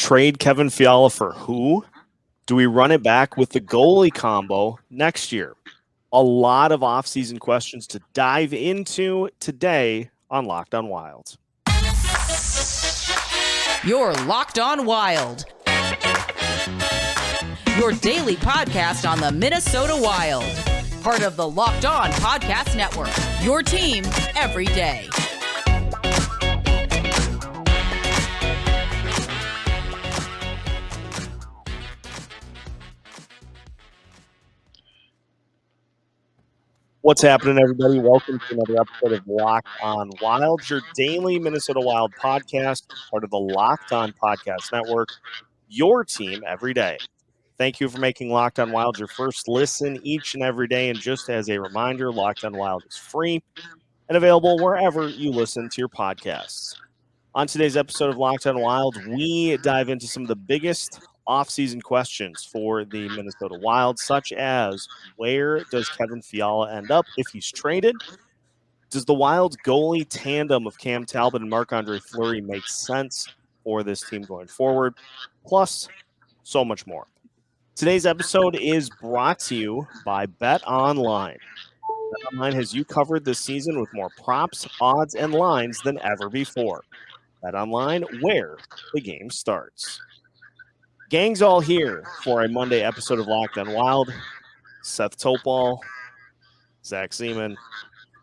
Trade Kevin Fiala for who? Do we run it back with the goalie combo next year? A lot of offseason questions to dive into today on Locked On Wild. You're Locked On Wild. Your daily podcast on the Minnesota Wild. Part of the Locked On Podcast Network. Your team every day. What's happening, everybody? Welcome to another episode of Locked On Wild, your daily Minnesota Wild podcast, part of the Locked On Podcast Network, your team every day. Thank you for making Locked On Wild your first listen each and every day. And just as a reminder, Locked On Wild is free and available wherever you listen to your podcasts. On today's episode of Locked On Wild, we dive into some of the biggest offseason questions for the Minnesota Wild, such as where does Kevin Fiala end up if he's traded? Does the Wild's goalie tandem of Cam Talbot and Marc-Andre Fleury make sense for this team going forward? Plus, so much more. Today's episode is brought to you by BetOnline. BetOnline has you covered this season with more props, odds, and lines than ever before. BetOnline, where the game starts. Gang's all here for a Monday episode of Locked On Wild. Seth Topol, Zach Zeman,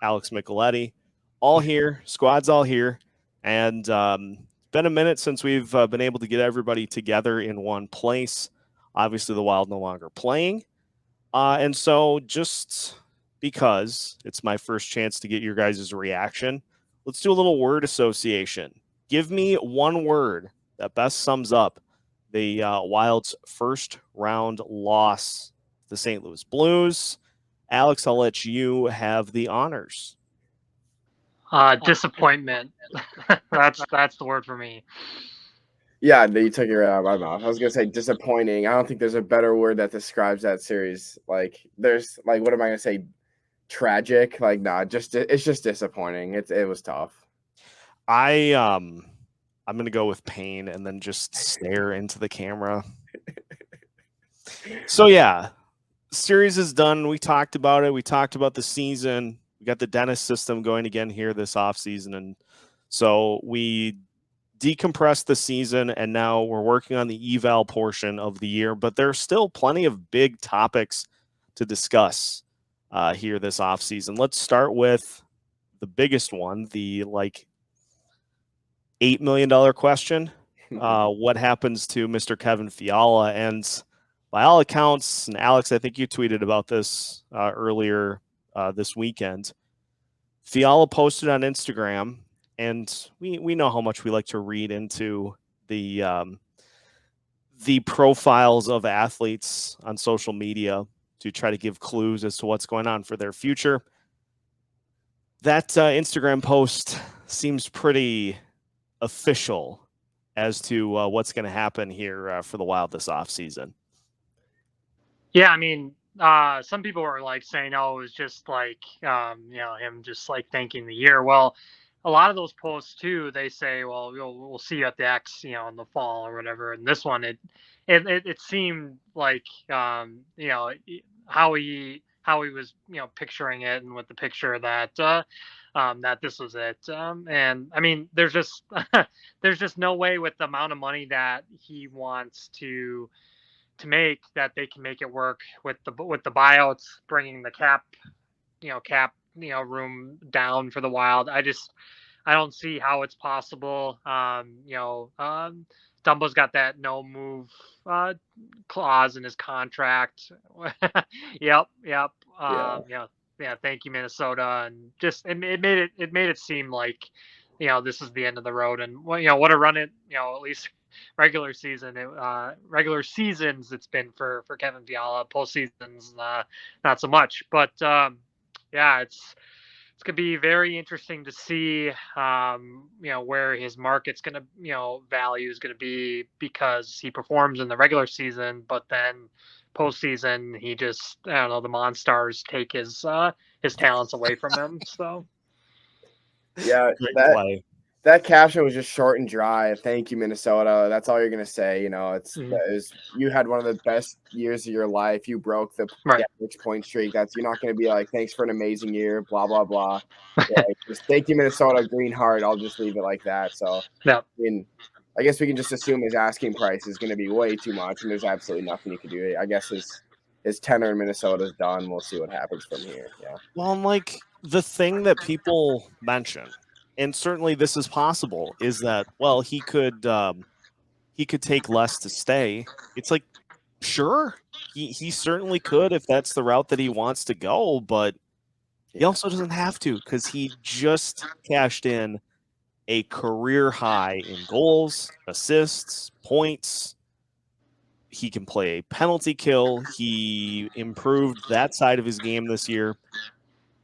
Alex Micheletti, all here. Squad's all here. And it's been a minute since we've been able to get everybody together in one place. Obviously, the Wild no longer playing. And so just because it's my first chance to get your guys' reaction, let's do a little word association. Give me one word that best sums up the Wild's first round loss, the St. Louis Blues. Alex, I'll let you have the honors. Disappointment. That's the word for me. Yeah, you took it right out of my mouth. I was gonna say disappointing. I don't think there's a better word that describes that series. What am I gonna say? Tragic? It's just disappointing. It was tough. I'm going to go with pain and then just stare into the camera. So, yeah, series is done. We talked about it. We talked about the season. We got the dentist system going again here this offseason. And so we decompressed the season, and now we're working on the eval portion of the year. But there's still plenty of big topics to discuss here this offseason. Let's start with the biggest one, the $8 million question. What happens to Mr. Kevin Fiala? And by all accounts, and Alex, I think you tweeted about this earlier this weekend, Fiala posted on Instagram, and we know how much we like to read into the profiles of athletes on social media to try to give clues as to what's going on for their future. That Instagram post seems pretty official as to what's going to happen here for the Wild this offseason. Yeah, I mean, some people were saying, "Oh, it was just him just thanking the year." Well, a lot of those posts too, they say, "Well, we'll see you at the X, in the fall or whatever." And this one, it seemed like how he was picturing it, and with the picture that that this was it. And I mean, there's just there's just no way with the amount of money that he wants to make that they can make it work with the buyouts, bringing the cap room down for the Wild. I don't see how it's possible. Dumbo's got that no move clause in his contract. Yep. Yeah. Thank you, Minnesota. And just it made it seem like this is the end of the road. And what a run it at least regular seasons it's been for Kevin Fiala. Postseasons not so much. But yeah, it's going to be very interesting to see where his market's going to value is going to be, because he performs in the regular season, but then postseason he just, I don't know, the Monstars take his talents away from him. So yeah, that caption was just short and dry. Thank you, Minnesota. That's all you're gonna say. You had one of the best years of your life. You broke the Right. 6-point streak. You're not gonna be like, thanks for an amazing year. Blah blah blah. Just thank you, Minnesota. Green heart. I'll just leave it like that. So Yeah. I guess we can just assume his asking price is gonna be way too much, and there's absolutely nothing you can do. I guess his tenor in Minnesota is done. We'll see what happens from here. Yeah. Well, like the thing that people mention, and certainly this is possible, is that he could take less to stay. It's like, sure, he certainly could if that's the route that he wants to go, but he also doesn't have to because he just cashed in a career high in goals, assists, points. He can play a penalty kill. He improved that side of his game this year.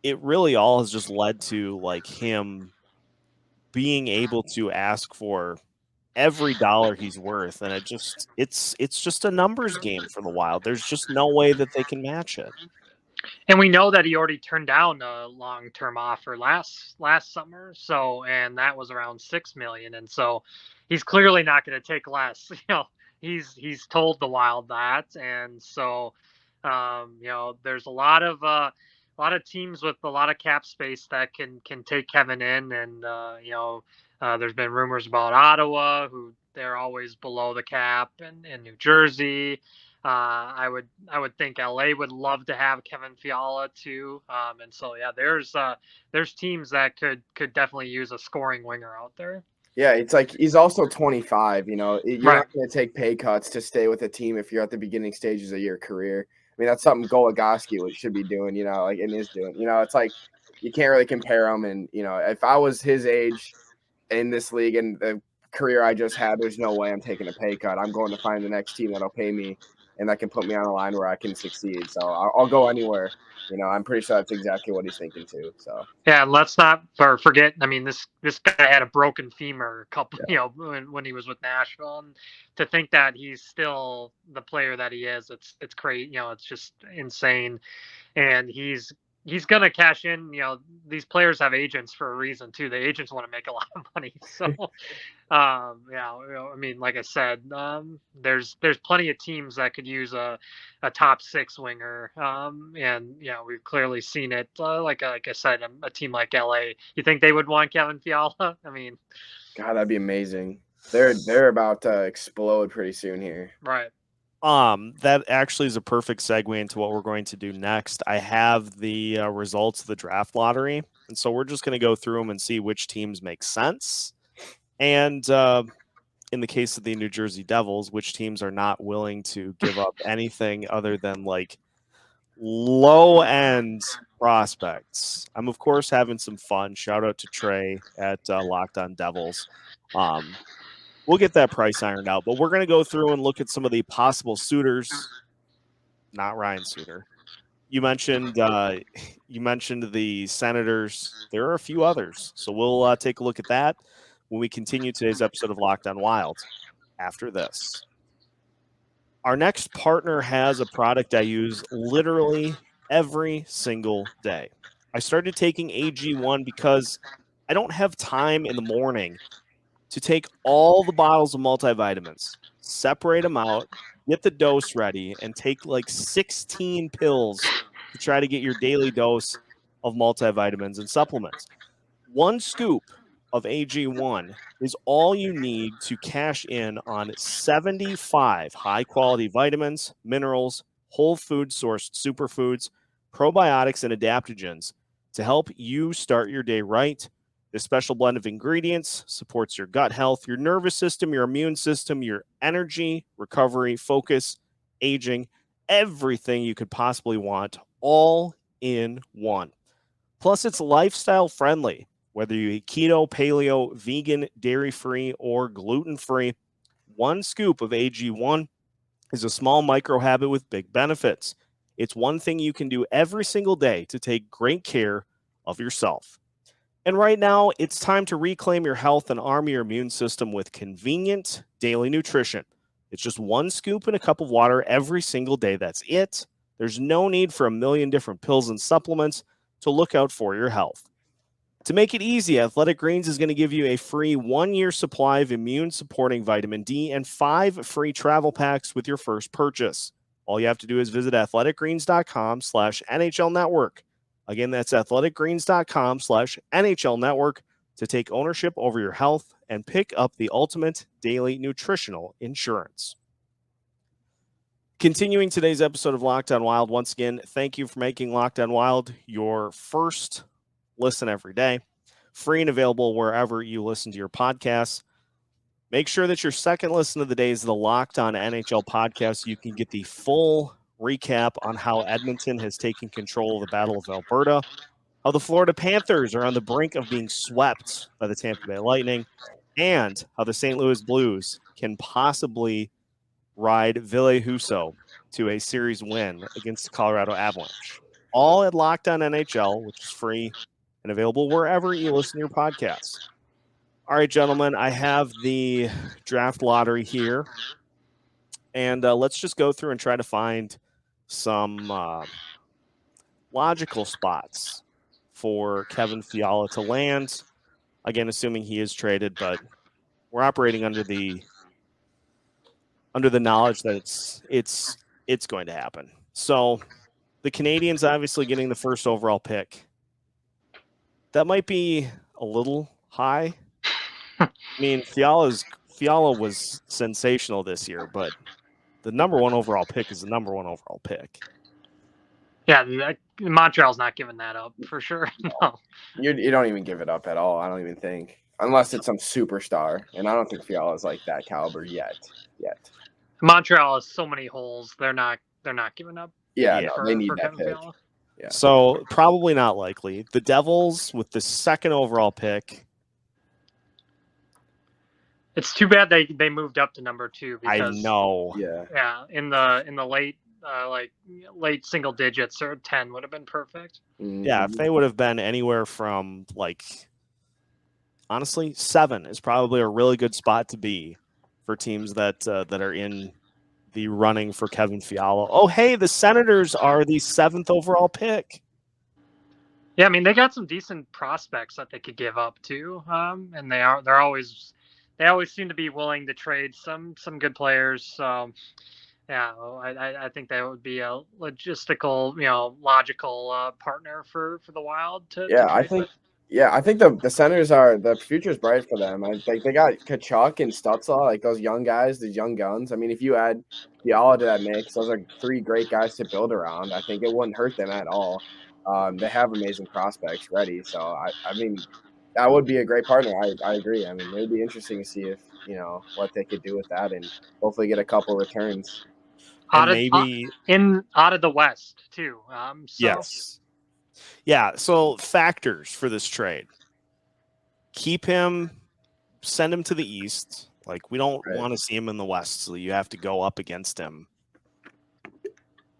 It really all has just led to like him being able to ask for every dollar he's worth, and it's just a numbers game for the Wild. There's just no way that they can match it. And we know that he already turned down a long-term offer last summer, and that was around $6 million, and so he's clearly not going to take less. He's told the Wild that, and so there's a lot of teams with a lot of cap space that can take Kevin in, and there's been rumors about Ottawa, who they're always below the cap, and New Jersey. I would think LA would love to have Kevin Fiala too, and so there's teams that could definitely use a scoring winger out there. Yeah, it's like he's also 25. You're not going to take pay cuts to stay with a team if you're at the beginning stages of your career. I mean, that's something Goligoski should be doing, and is doing. It's like you can't really compare him. And if I was his age in this league and the career I just had, there's no way I'm taking a pay cut. I'm going to find the next team that'll pay me and that can put me on a line where I can succeed. So I'll go anywhere. I'm pretty sure that's exactly what he's thinking too. So yeah, let's not forget. I mean, this guy had a broken femur a couple, when he was with Nashville, and to think that he's still the player that he is, it's crazy. It's just insane, and he's gonna cash in. These players have agents for a reason too. The agents want to make a lot of money. So, I mean, like I said, there's plenty of teams that could use a top 6 winger. And we've clearly seen it. Like I said, a team like LA. You think they would want Kevin Fiala? I mean, God, that'd be amazing. They're about to explode pretty soon here. Right. That actually is a perfect segue into what we're going to do next. I have the results of the draft lottery, and so we're just going to go through them and see which teams make sense. And in the case of the New Jersey Devils, which teams are not willing to give up anything other than like low-end prospects. I'm, of course, having some fun. Shout out to Trey at Locked On Devils. We'll get that price ironed out, but we're going to go through and look at some of the possible suitors. Not Ryan Suter. You mentioned the Senators. There are a few others, so we'll take a look at that when we continue today's episode of Locked On Wild after this. Our next partner has a product I use literally every single day. I started taking AG1 because I don't have time in the morning to take all the bottles of multivitamins, separate them out, get the dose ready, and take like 16 pills to try to get your daily dose of multivitamins and supplements. One scoop of AG1 is all you need to cash in on 75 high-quality vitamins, minerals, whole food-sourced superfoods, probiotics, and adaptogens to help you start your day right. This special blend of ingredients supports your gut health, your nervous system, your immune system, your energy, recovery, focus, aging, everything you could possibly want, all in one. Plus, it's lifestyle friendly, whether you eat keto, paleo, vegan, dairy-free, or gluten-free. One scoop of AG1 is a small micro habit with big benefits. It's one thing you can do every single day to take great care of yourself. And right now, it's time to reclaim your health and arm your immune system with convenient daily nutrition. It's just one scoop in a cup of water every single day. That's it. There's no need for a million different pills and supplements to look out for your health. To make it easy, Athletic Greens is going to give you a free 1-year supply of immune-supporting vitamin D and 5 free travel packs with your first purchase. All you have to do is visit athleticgreens.com/NHL Network. Again, that's athleticgreens.com/NHL Network to take ownership over your health and pick up the ultimate daily nutritional insurance. Continuing today's episode of Locked On Wild, once again, thank you for making Locked On Wild your first listen every day. Free and available wherever you listen to your podcasts. Make sure that your second listen of the day is the Locked On NHL podcast so you can get the full recap on how Edmonton has taken control of the Battle of Alberta, how the Florida Panthers are on the brink of being swept by the Tampa Bay Lightning, and how the St. Louis Blues can possibly ride Ville Husso to a series win against the Colorado Avalanche. All at Locked On NHL, which is free and available wherever you listen to your podcasts. All right, gentlemen, I have the draft lottery here. And let's just go through and try to find some logical spots for Kevin Fiala to land. Again, assuming he is traded, but we're operating under the knowledge that it's going to happen. So the Canadians obviously getting the first overall pick. That might be a little high. I mean, Fiala was sensational this year, but the number one overall pick is the number one overall pick. Yeah, Montreal's not giving that up for sure. No. You don't even give it up at all. I don't even think, unless it's some superstar, and I don't think Fiala's like that caliber yet. Montreal has so many holes. They're not giving up. Yeah, no, they need that pick. Fiala. Yeah. So probably not likely. The Devils with the second overall pick. It's too bad they moved up to number 2 because I know. Yeah, in the late late single digits or 10 would have been perfect. Yeah, if they would have been anywhere from honestly 7 is probably a really good spot to be for teams that are in the running for Kevin Fiala. Oh, hey, the Senators are the 7th overall pick. Yeah, I mean they got some decent prospects that they could give up too, and they always seem to be willing to trade some good players. So yeah, I think that would be a logistical, logical partner for the Wild to trade with. Yeah, I think the Senators are the future's bright for them. I think they got Kachuk and Stützle, like those young guys, these young guns. I mean, if you add Fiala to that mix, those are 3 great guys to build around. I think it wouldn't hurt them at all. They have amazing prospects ready, so I mean, that would be a great partner. I agree. I mean, it would be interesting to see if what they could do with that, and hopefully get a couple returns. Out of the West too. Yes. Yeah, so factors for this trade. Keep him, send him to the East. Like, we don't want to see him in the West, so you have to go up against him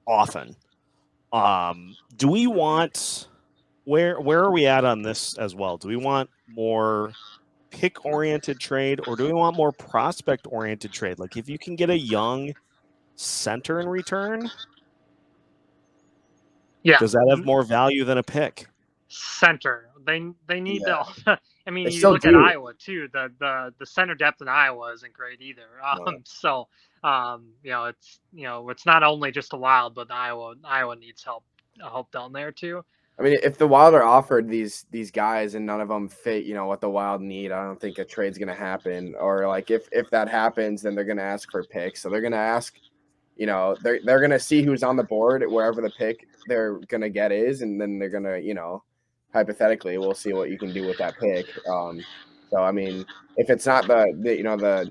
often. Do we want where are we at on this as well? Do we want more pick-oriented trade, or do we want more prospect-oriented trade? Like, if you can get a young center in return, does that have more value than a pick? Center. They need the. I mean, you look at Iowa too. The center depth in Iowa isn't great either. So it's not only just the Wild, but Iowa needs help down there too. I mean, if the Wild are offered these guys and none of them fit, what the Wild need, I don't think a trade's going to happen. Or like if that happens, then they're going to ask for picks. So they're going to ask, they're going to see who's on the board wherever the pick they're going to get is, and then they're going to, hypothetically, we'll see what you can do with that pick. So I mean, if it's not the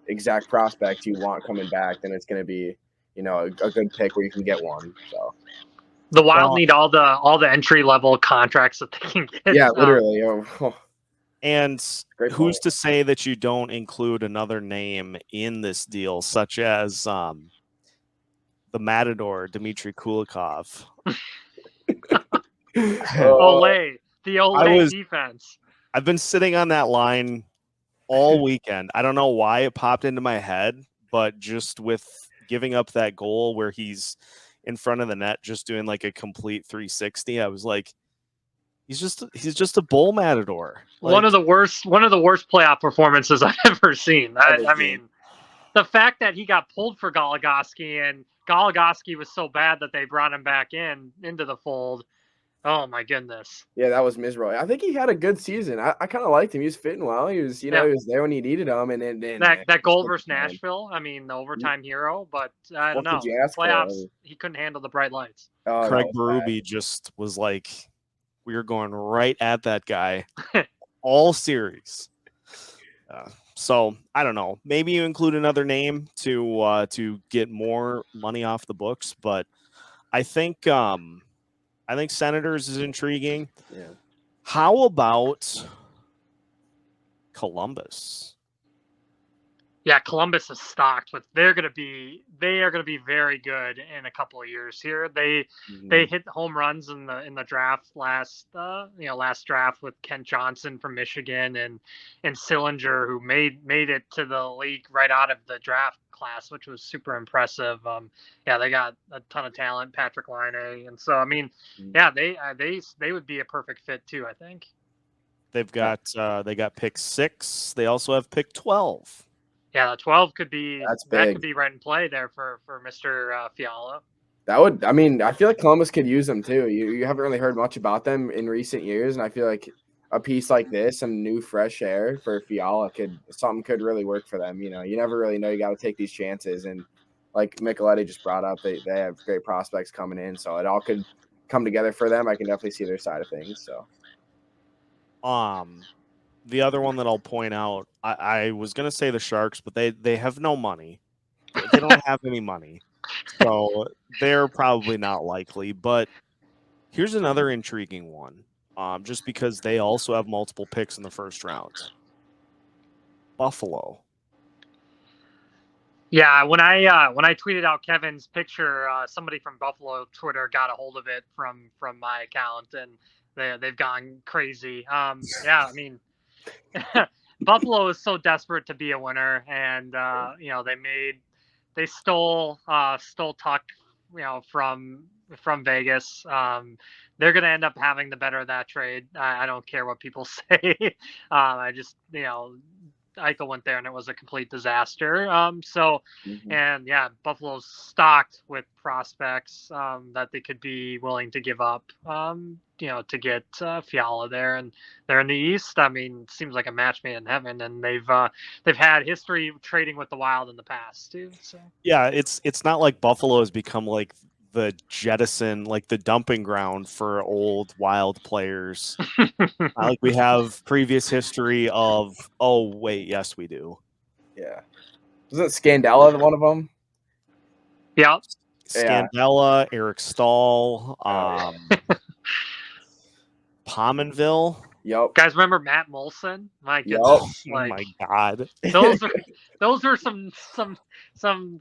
exact prospect you want coming back, then it's going to be, a good pick where you can get one. So. The Wild need all the entry level contracts that they can get. Yeah, literally. And who's to say that you don't include another name in this deal, such as the Matador, Dmitry Kulikov? Ole defense. I've been sitting on that line all weekend. I don't know why it popped into my head, but just with giving up that goal where he's in front of the net, just doing like a complete 360. I was like, He's just a bull matador. One of the worst playoff performances I've ever seen. I mean, the fact that he got pulled for Goligoski and Goligoski was so bad that they brought him back into the fold. Oh my goodness. Yeah, that was miserable. I think he had a good season. I kind of liked him. He was fitting well. He was, he was there when you needed him. And then that goal versus Nashville. I mean, the overtime hero, but I don't know. Playoffs, he couldn't handle the bright lights. Craig Berube just was like, we were going right at that guy all series. So I don't know. Maybe you include another name to get more money off the books, but I think Senators is intriguing. Yeah. How about Columbus? Yeah, Columbus is stocked with. They are going to be very good in a couple of years here. They hit home runs in the draft last draft with Kent Johnson from Michigan and Sillinger, who made it to the league right out of the draft class, which was super impressive. They got a ton of talent, Patrick Laine, and so I mean, they would be a perfect fit too. I think they've got they got pick 6. They also have pick 12. Yeah, the 12 could be that could be right in play there for Mr. Fiala. That would, I mean, I feel like Columbus could use them too. You haven't really heard much about them in recent years, and I feel like a piece like this, some new fresh air for Fiala could really work for them. You know, you never really know. You got to take these chances, and like Micheletti just brought up, they have great prospects coming in, so it all could come together for them. I can definitely see their side of things. So, the other one that I'll point out, I was going to say the Sharks, but they have no money. They don't have any money. So they're probably not likely. But here's another intriguing one, just because they also have multiple picks in the first round. Buffalo. Yeah, when I tweeted out Kevin's picture, somebody from Buffalo Twitter got a hold of it from my account, and they've gone crazy. I mean, Buffalo is so desperate to be a winner, and they stole Tuck, from Vegas. They're going to end up having the better of that trade. I don't care what people say. I just Eichel went there and it was a complete disaster. Buffalo's stocked with prospects that they could be willing to give up, to get Fiala there, and they're in the East. I mean, seems like a match made in heaven, and they've had history trading with the Wild in the past too. So yeah, it's not like Buffalo has become like the jettison, like the dumping ground for old Wild players. Like we have previous history of. Oh wait, yes we do. Yeah, wasn't Scandella one of them? Yeah, Scandella, Eric Stahl, Pominville. Yep. Guys, remember Matt Molson? My goodness. Yep. Oh my God. Those were some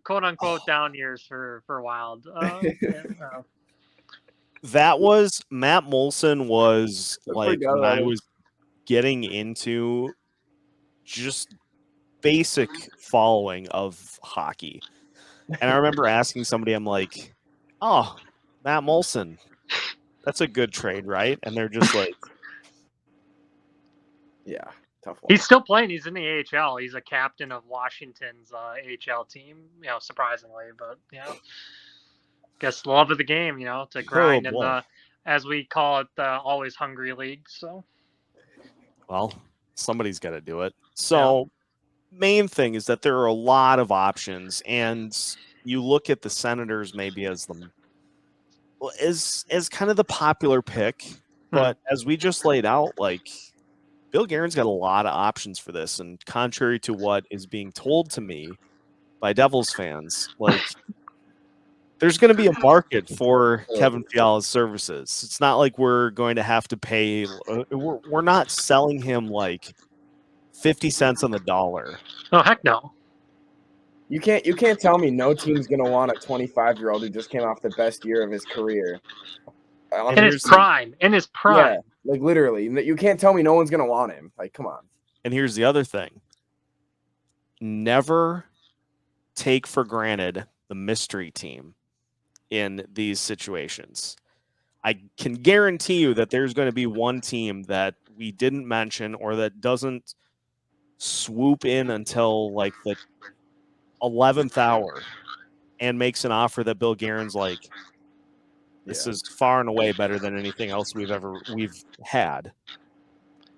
quote unquote down years for Wild. That was Matt Molson was like when I was getting into just basic following of hockey. And I remember asking somebody, I'm like, oh, Matt Molson, that's a good trade, right? And they're just like, yeah, tough one. He's still playing. He's in the AHL. He's a captain of Washington's AHL team, surprisingly. But, guess love of the game, to grind in the, as we call it, the always hungry league. So, well, somebody's got to do it. So, main thing is that there are a lot of options, and you look at the Senators maybe as kind of the popular pick, but as we just laid out, like Bill Guerin's got a lot of options for this, and contrary to what is being told to me by Devils fans, like there's going to be a market for Kevin Fiala's services. It's not like we're going to have to pay. We're not selling him like 50 cents on the dollar. Oh heck no! You can't tell me no team's gonna want a 25-year-old who just came off the best year of his career. In his prime. Yeah, like literally. You can't tell me no one's gonna want him. Like, come on. And here's the other thing. Never take for granted the mystery team in these situations. I can guarantee you that there's going to be one team that we didn't mention or that doesn't swoop in until like the 11th hour and makes an offer that Bill Guerin's like, this is far and away better than anything else we've had.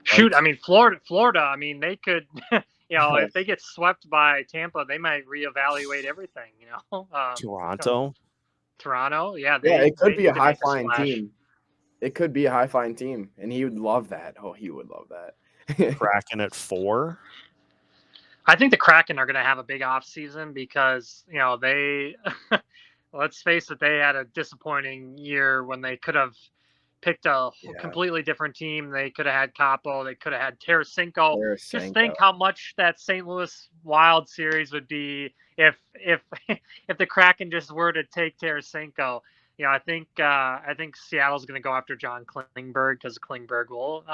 Shoot, I mean, Florida, I mean, they could, if they get swept by Tampa, they might reevaluate everything, Toronto, yeah. It could be a high-flying team. It could be a high-flying team, and he would love that. Oh, he would love that. Kraken at 4. I think the Kraken are going to have a big offseason because, they, let's face it, they had a disappointing year when they could have picked a completely different team. They could have had Capo. They could have had Tarasenko. Just think how much that St. Louis Wild series would be if the Kraken just were to take Tarasenko. I think Seattle's going to go after John Klingberg because Klingberg will.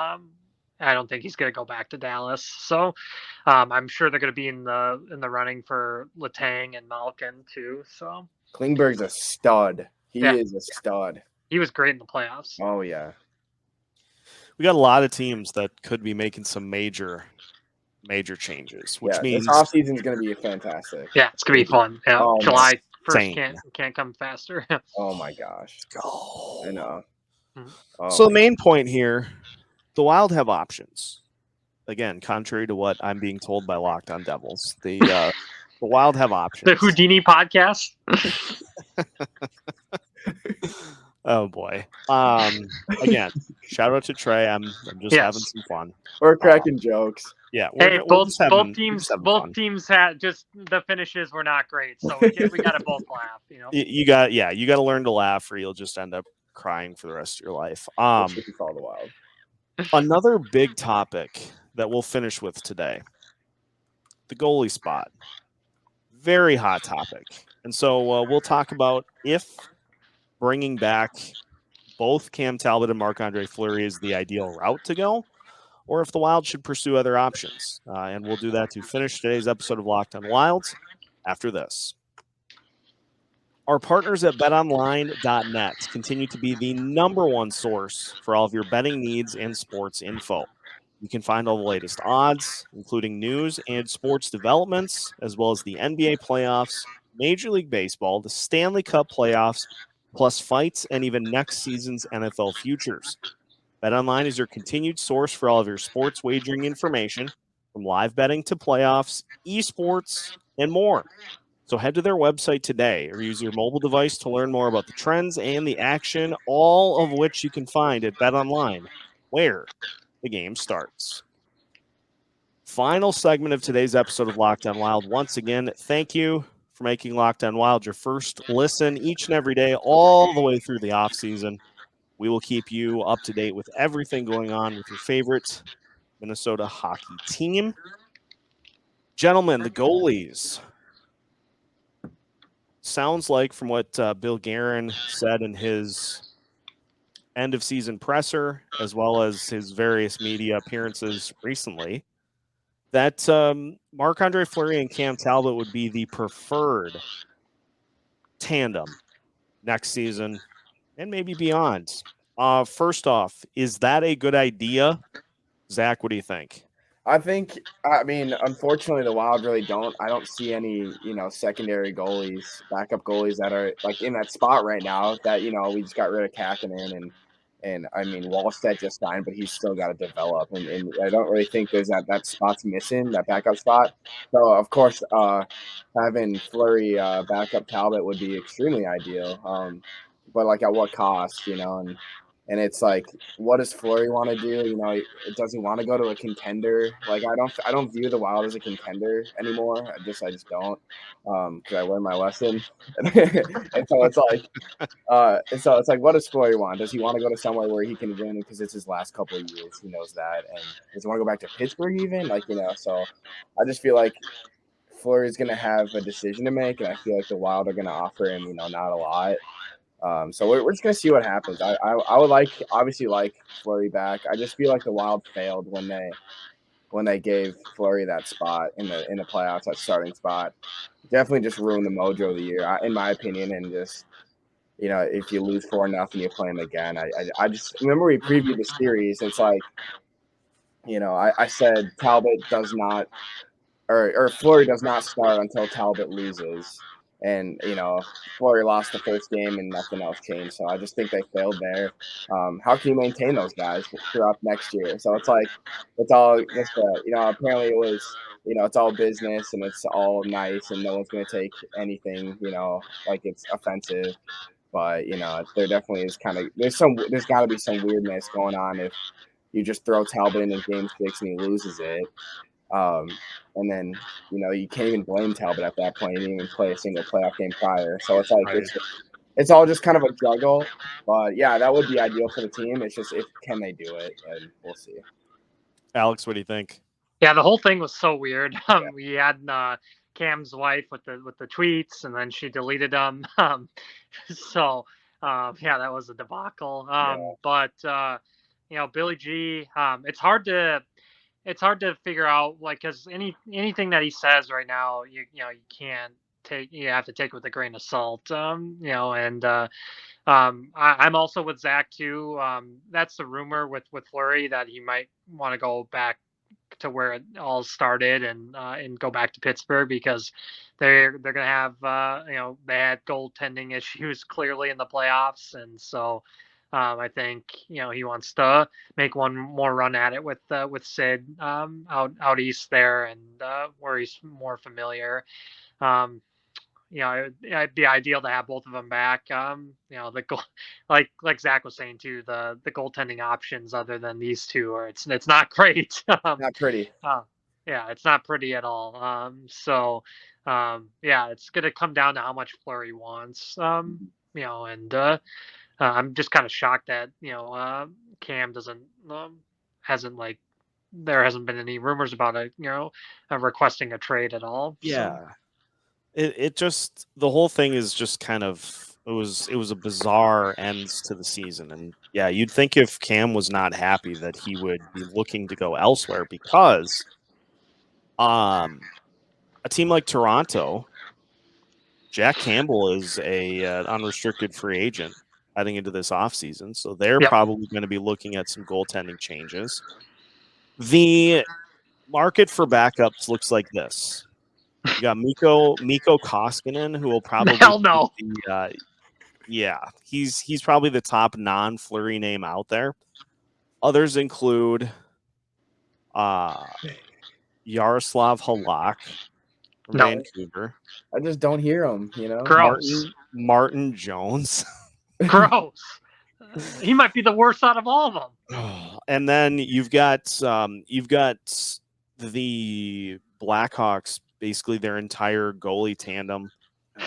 I don't think he's going to go back to Dallas. So I'm sure they're going to be in the running for Letang and Malkin too. So Klingberg's a stud. He is a stud. He was great in the playoffs. Oh, yeah. We got a lot of teams that could be making some major changes, which means this offseason is going to be fantastic. Yeah, it's going to be fun. Yeah, July 1st can't come faster. Oh, my gosh. Go. I know. Oh. So the main point here, the Wild have options. Again, contrary to what I'm being told by Locked On Devils, the Wild have options. The Houdini podcast. Oh boy! Again, shout out to Trey. I'm just having some fun. We're cracking jokes. Yeah. Both teams had just the finishes were not great, so we got to both laugh. You got to learn to laugh, or you'll just end up crying for the rest of your life. If you follow the Wild. Another big topic that we'll finish with today: the goalie spot. Very hot topic, and so we'll talk about if bringing back both Cam Talbot and Marc-Andre Fleury is the ideal route to go, or if the Wild should pursue other options. And we'll do that to finish today's episode of Locked On Wild after this. Our partners at BetOnline.net continue to be the #1 source for all of your betting needs and sports info. You can find all the latest odds, including news and sports developments, as well as the NBA playoffs, Major League Baseball, the Stanley Cup playoffs, plus fights and even next season's NFL futures. BetOnline is your continued source for all of your sports wagering information, from live betting to playoffs, esports, and more. So head to their website today or use your mobile device to learn more about the trends and the action, all of which you can find at BetOnline, where the game starts. Final segment of today's episode of Locked On Wild. Once again, thank you for making Locked On Wild your first listen each and every day, all the way through the offseason. We will keep you up to date with everything going on with your favorite Minnesota hockey team. Gentlemen, the goalies. Sounds like from what Bill Guerin said in his end-of-season presser, as well as his various media appearances recently, that Marc-Andre Fleury and Cam Talbot would be the preferred tandem next season and maybe beyond. First off, is that a good idea? Zach, what do you think? I mean, unfortunately, the Wild really don't. I don't see any, secondary goalies, backup goalies that are like in that spot right now. That we just got rid of Kakkonen and I mean, Wallstedt just signed, but he's still got to develop. And I don't really think there's that spot's missing, that backup spot. So, of course, having Fleury backup Talbot would be extremely ideal. But, like, at what cost, And it's like, what does Fleury want to do? Does he want to go to a contender? Like, I don't view the Wild as a contender anymore. I just don't, because I learned my lesson. and so it's like, what does Fleury want? Does he want to go to somewhere where he can win because it's his last couple of years? He knows that. And does he want to go back to Pittsburgh even? So I just feel like Fleury is going to have a decision to make, and I feel like the Wild are going to offer him, not a lot. So we're just gonna see what happens. I would obviously like Fleury back. I just feel like the Wild failed when they gave Fleury that spot in the playoffs, that starting spot. Definitely just ruined the mojo of the year, in my opinion, and just if you lose 4-0, you play him again. I just remember we previewed the series. It's like, I said Talbot does not, or Fleury does not start until Talbot loses. And, Fleury lost the first game and nothing else changed. So I just think they failed there. How can you maintain those guys throughout next year? So it's like, it's all just, apparently it was, it's all business and it's all nice and no one's going to take anything, like it's offensive. But, there definitely is there's got to be some weirdness going on if you just throw Talbot in game 6 and he loses it. And then, you can't even blame Talbot at that point. He didn't even play a single playoff game prior. So it's like, Right. it's all just kind of a juggle. But yeah, that would be ideal for the team. It's just, can they do it? And we'll see. Alex, what do you think? Yeah, the whole thing was so weird. We had Cam's wife with the tweets, and then she deleted them. So that was a debacle. But Billy G, it's hard to figure out, like, because anything that he says right now, you can't take, you have to take with a grain of salt. And I'm also with Zach too. That's the rumor with Fleury, that he might want to go back to where it all started and go back to Pittsburgh, because they're gonna have they had goaltending issues clearly in the playoffs, and so I think he wants to make one more run at it with Sid out east there, and where he's more familiar. It'd be ideal to have both of them back. The goal, like Zach was saying too, the goaltending options other than these two it's not great. Not pretty. It's not pretty at all. It's gonna come down to how much Fleury wants. And I'm just kind of shocked that Cam doesn't hasn't like there hasn't been any rumors about requesting a trade at all. Yeah. So. It just, the whole thing is just kind of, it was a bizarre end to the season. And yeah, you'd think if Cam was not happy that he would be looking to go elsewhere, because a team like Toronto, Jack Campbell is an unrestricted free agent heading into this offseason. So they're probably going to be looking at some goaltending changes. The market for backups looks like this. You got Mikko Koskinen, who will probably he's probably the top non-Fleury name out there. Others include Yaroslav Halak from Vancouver. I just don't hear him, Gross. Martin Jones. Gross. He might be the worst out of all of them. And then you've got the Blackhawks, basically their entire goalie tandem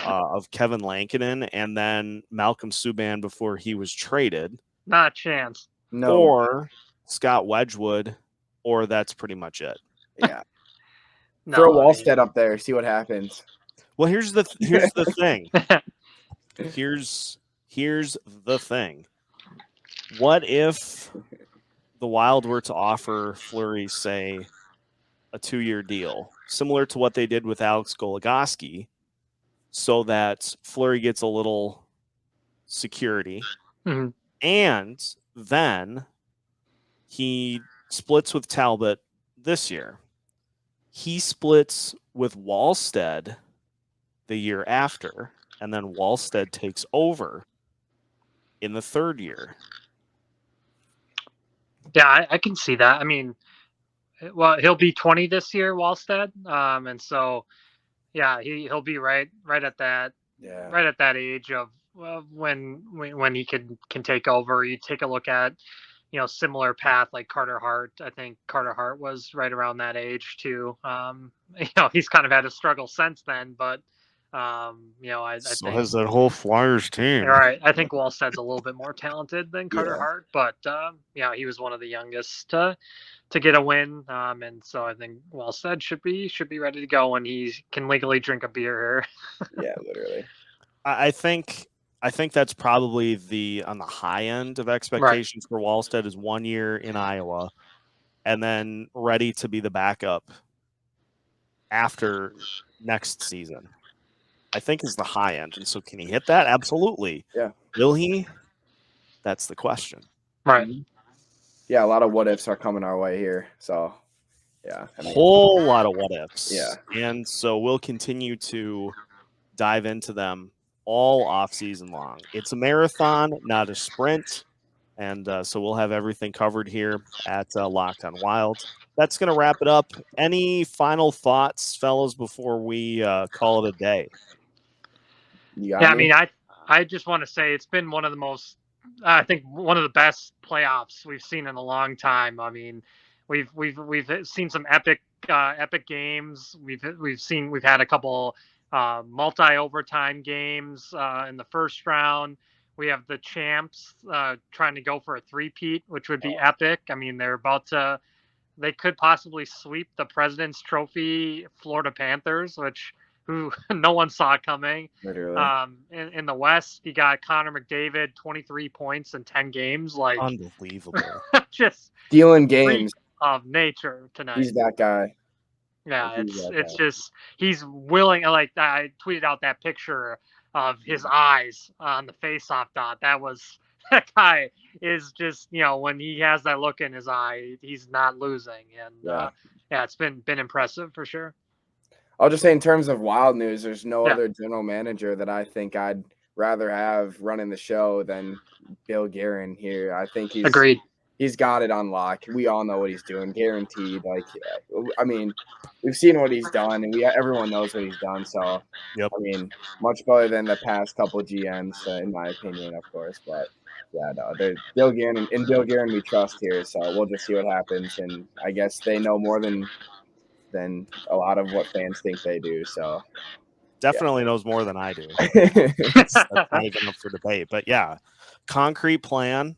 of Kevin Lankinen and then Malcolm Subban before he was traded. Not a chance. No. Or Scott Wedgwood, or that's pretty much it. Yeah. Throw Wallstead up there, see what happens. Well, here's the thing. Here's the thing. What if the Wild were to offer Fleury, say, a 2-year deal, similar to what they did with Alex Goligoski, so that Fleury gets a little security, and then he splits with Talbot this year. He splits with Wallstead the year after, and then Wallstead takes over in the 3rd year. Yeah, I can see that. I mean, well, he'll be 20 this year, Wallstead, and so he'll be right at that right at that age of when he can take over. You take a look at similar path like Carter Hart. I think Carter Hart was right around that age too. He's kind of had a struggle since then, but I think has that whole Flyers team. Right. I think Wallstead's a little bit more talented than Carter Hart, but he was one of the youngest to get a win, and so I think Wallstead should be ready to go when he can legally drink a beer here. Yeah, literally. I think that's probably on the high end of expectations for Wallstead is 1 year in Iowa, and then ready to be the backup after next season. I think is the high end. And so can he hit that? Absolutely. Yeah. Will he? That's the question. Right. Yeah, a lot of what ifs are coming our way here. So, yeah. Whole lot of what ifs. Yeah. And so we'll continue to dive into them all off season long. It's a marathon, not a sprint. And so we'll have everything covered here at Locked on Wild. That's going to wrap it up. Any final thoughts, fellas, before we call it a day? Yeah, I mean, I just want to say it's been one of the most, I think, one of the best playoffs we've seen in a long time. I mean, we've seen some epic games. We've had a couple multi overtime games in the first round. We have the champs trying to go for a three-peat, which would be epic. I mean, they could possibly sweep the President's Trophy Florida Panthers, who no one saw coming. Literally. In the West, you got Connor McDavid, 23 points in 10 games. Like, unbelievable. Just stealing games of nature tonight. He's that guy. Yeah, it's just he's willing. Like, I tweeted out that picture of his eyes on the face-off dot. That guy is just, when he has that look in his eye, he's not losing. And yeah, it's been impressive for sure. I'll just say, in terms of Wild news, there's no other general manager that I think I'd rather have running the show than Bill Guerin here. I think agreed. He's got it on lock. We all know what he's doing, guaranteed. Like, I mean, we've seen what he's done, and everyone knows what he's done. So, yep. I mean, much better than the past couple GMs, in my opinion, of course. But yeah, no, Bill Guerin, and Bill Guerin we trust here. So we'll just see what happens, and I guess they know more than a lot of what fans think they do. So definitely knows more than I do. That's not even up for debate. But yeah, concrete plan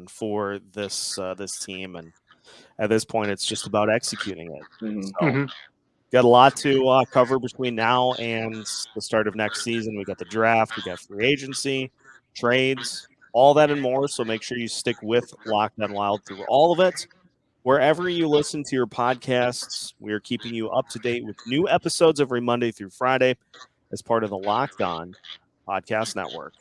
for this team, and at this point it's just about executing it. So, got a lot to cover between now and the start of next season. We got the draft, we got free agency, trades, all that and more. So make sure you stick with Locked on Wild through all of it. Wherever you listen to your podcasts, we are keeping you up to date with new episodes every Monday through Friday as part of the Locked On Podcast Network.